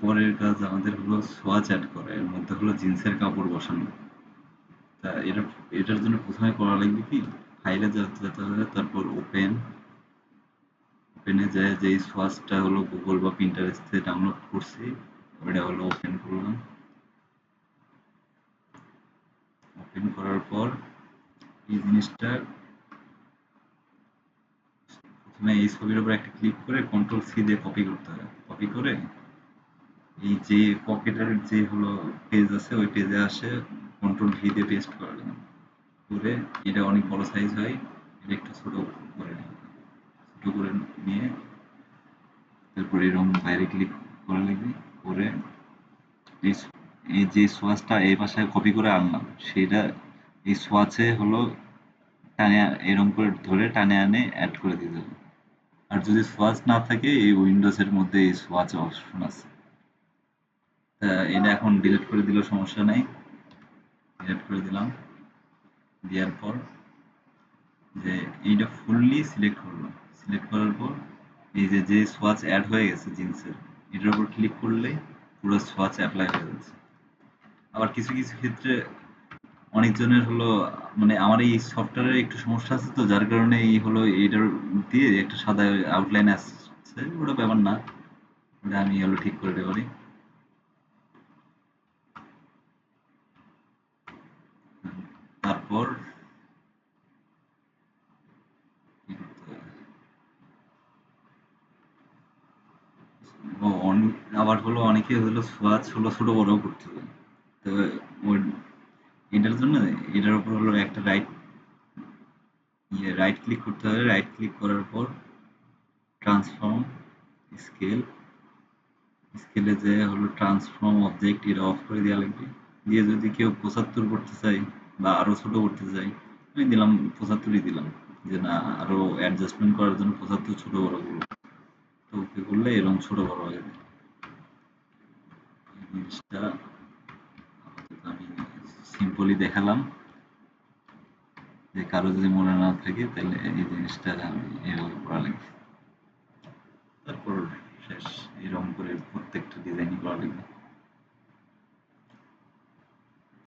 পরের কাজ আমাদের হলো সোয়াচ অ্যাড করা, এর মধ্যে হলো জিন্সের কাপড় বসানো। তা এটার জন্য প্রথমে করা লাগবে কি, ফাইলে যেতে হবে, তারপর ওপেনে যায় যেই সোয়াচটা হলো গুগল বা পিন্টারেস্ট থেকে ডাউনলোড করছি ওটা হলো ওপেন করলাম। ওপেন করার পর এই জিনিসটা প্রথমে এই ছবির উপর একটা ক্লিক করে কন্ট্রোল সি দিয়ে কপি করতে হবে। কপি করে এই যে পকেটের যে হলো পেজ আছে ওই পেজে আসে কন্ট্রোল ভি দিয়ে পেস্ট করা যায় করে। এটা অনেক বড় সাইজ হয়, এটা একটু ছোট করে নিই। ছোট করে নিয়ে তারপর এরকম বাইরে ক্লিক করা লাগবে। করে এই এই যে সোয়াচটা এই পাশে কপি করে আনলাম সেটা এই সোয়াচে হলো টানে এরকম করে ধরে টানে আনে অ্যাড করে দিতে হবে। আর যদি সোয়াচ না থাকে এই উইন্ডোজের মধ্যে এই সোয়াচ অপশন আছে। তা এটা এখন ডিলিট করে দিলেও সমস্যা নাই। ডিলিট করে দিলাম। দেওয়ার পর যে এইটা ফুললি সিলেক্ট করলাম। সিলেক্ট করার পর এই যে সোয়াচ অ্যাড হয়ে গেছে জিন্সের, এটার উপর ক্লিক করলেই পুরো সোয়াচ অ্যাপ্লাই হয়ে যাচ্ছে। আবার কিছু কিছু ক্ষেত্রে অনেকজনের হলো মানে আমার এই সফটওয়্যারের একটু সমস্যা আছে, তো যার কারণে এই হলো এটার দিয়ে একটা সাদা আউটলাইন আসছে, ওটা ব্যাপার না, ওটা আমি হলো ঠিক করে দিতে পারি। তারপর কি করতে হবে? আবার হলো অনেকে হলো সোয়াচ হলো ছোট বড় করতে হবে। তো ওই এটার জন্য এটার উপর হলো একটা রাইট ক্লিক করতে হবে। রাইট ক্লিক করার পর ট্রান্সফর্ম স্কেল, স্কেলে যে হলো ট্রান্সফর্ম অবজেক্ট এটা অফ করে দেওয়া লাগবে। দিয়ে যদি কেউ 75 করতে চাই বা আরো ছোট করতে চাই, আমি দিলাম 75ই দিলাম, যে না আরো অ্যাডজাস্টমেন্ট করার জন্য 75 ছোট বড় করবো। তো ওকে করলে এরকম ছোট বড় হয়ে যাবে। এই জিনিসটা আমি সিম্পলি দেখালাম, যে কারো যদি মনে না থাকে তাহলে এই জিনিসটা আমি এভাবে করা লাগবে। তারপর শেষ। এরকম করে প্রত্যেকটা ডিজাইনই করা লাগবে।